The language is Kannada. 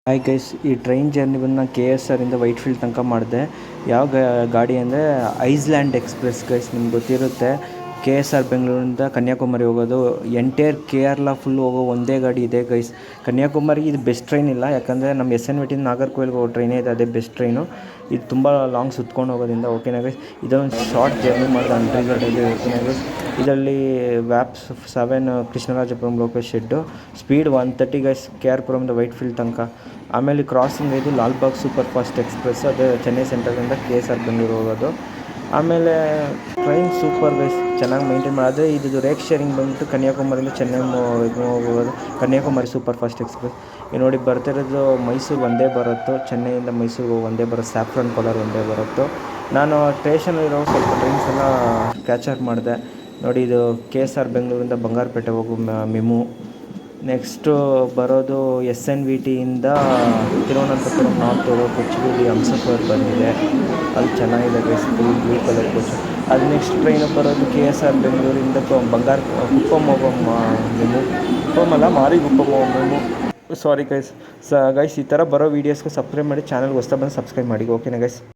ಹಾಯ್ ಗೈಸ್, ಈ ಟ್ರೈನ್ ಜರ್ನಿ ಬಂದು ನಾನು KSR ಇಂದ ವೈಟ್ಫೀಲ್ಡ್ ತನಕ ಮಾಡಿದೆ. ಯಾವ ಗಾಡಿ ಅಂದರೆ ಐಸ್ಲ್ಯಾಂಡ್ ಎಕ್ಸ್ಪ್ರೆಸ್ ಗೈಸ್. ನಿಮ್ಗೆ ಗೊತ್ತಿರುತ್ತೆ, KSR ಬೆಂಗಳೂರಿಂದ ಕನ್ಯಾಕುಮಾರಿ ಹೋಗೋದು. ಎಂಟೈರ್ ಕೇರಳ ಫುಲ್ ಹೋಗೋ ಒಂದೇ ಗಾಡಿ ಇದೆ ಗೈಸ್. ಕನ್ಯಾಕುಮಾರಿಗೆ ಇದು ಬೆಸ್ಟ್ ಟ್ರೈನ್ ಇಲ್ಲ, ಯಾಕಂದರೆ ನಮ್ಮ SNVT ನಾಗರ್ಕೋವಿಲ್ಗೆ ಹೋಗೋ ಟ್ರೈನೇ ಇದೆ, ಅದೇ ಬೆಸ್ಟ್ ಟ್ರೈನು. ಇದು ತುಂಬ ಲಾಂಗ್ ಸುತ್ಕೊಂಡು ಹೋಗೋದ್ರಿಂದ ಓಕೆನಾ ಗೈಸ್. ಇದೊಂದು ಶಾರ್ಟ್ ಜರ್ನಿ ಮಾಡಿದೆ ಅಂಟ್ರಿಗಡಲ್ಲಿ, ಓಕೆನಾ ಗೈಸ್. ಇದರಲ್ಲಿ ವ್ಯಾಪ್ಸ್ 7 Krishnarajapuram local shed, speed 130 guys, KR ಪುರಮಿಂದ ವೈಟ್ಫೀಲ್ಡ್ ತನಕ. ಆಮೇಲೆ ಕ್ರಾಸಿಂಗ್ ಇದು ಲಾಲ್ಬಾಗ್ ಸೂಪರ್ ಫಾಸ್ಟ್ ಎಕ್ಸ್ಪ್ರೆಸ್, ಅದು ಚೆನ್ನೈ ಸೆಂಟ್ರಲಿಂದ KSR ಬೆಂಗಳೂರು ಹೋಗೋದು. ಆಮೇಲೆ ಟ್ರೈನ್ ಸೂಪರ್ ಗೈಸ್, ಚೆನ್ನಾಗಿ ಮೈಂಟೈನ್ ಮಾಡಿದ್ರೆ. ಇದು ರೇಕ್ ಶೇರಿಂಗ್ ಬಂದುಬಿಟ್ಟು ಕನ್ಯಾಕುಮಾರಿಯಿಂದ ಚೆನ್ನೈ ಹೋಗೋದು, ಕನ್ಯಾಕುಮಾರಿ ಸೂಪರ್ ಫಾಸ್ಟ್ ಎಕ್ಸ್ಪ್ರೆಸ್. ಈಗ ನೋಡಿ ಬರ್ತಿರೋದು ಮೈಸೂರು ಒಂದೇ ಬರುತ್ತೋ, ಚೆನ್ನೈಯಿಂದ ಮೈಸೂರಿಗೆ ಒಂದೇ ಬರೋದು, ಸ್ಯಾಫ್ರನ್ ಕೋಲಾರ್ ಒಂದೇ ಬರುತ್ತೋ. ನಾನು ಸ್ಟೇಷನಲ್ಲಿರೋ ಸ್ವಲ್ಪ ಟ್ರೈನ್ಸ್ ಎಲ್ಲ ಕ್ಯಾಚಪ್ ಮಾಡಿದೆ ನೋಡಿ. ಇದು KSR ಬೆಂಗಳೂರಿಂದ ಬಂಗಾರಪೇಟೆ ಹೋಗೋ ಮೆಮು. ನೆಕ್ಸ್ಟು ಬರೋದು SNVTಯಿಂದ ತಿರುವನಂತಪುರಂ ನಾರ್ತ್ ಹೋಗೋ ಕೊಚ್ಚುಗುಡಿ ಹಂಸಫರ್ ಬಂದಿದೆ, ಅದು ಚೆನ್ನಾಗಿದೆ ಗೈಸ್, ಬ್ಲೂ ಕಲರ್ ಕೋಚು. ಅದು ನೆಕ್ಸ್ಟ್ ಟ್ರೈನು ಬರೋದು KSR ಬೆಂಗಳೂರಿಂದ ಕುಪ್ಪಂ ಹೋಗೋ ಮೆಮು. ಕುಪ್ಪಂ ಅಲ್ಲ, ಮಾರಿಗುಪ್ಪಂ ಹೋಗೋ ಮೆಮು. Sorry guys. ಗೈಸ್, ಈ ಥರ ಬರೋ ವೀಡಿಯೋಸ್ಗೆ ಸಬ್ಸ್ಕ್ರೈಬ್ ಮಾಡಿ, ಚಾನಲ್ಗೆ ಹೊಸ್ದಾಗಿ ಬಂದು ಸಬ್ಸ್ಕ್ರೈಬ್ ಮಾಡಿ, ಓಕೆನಾ ಗೈಸ್.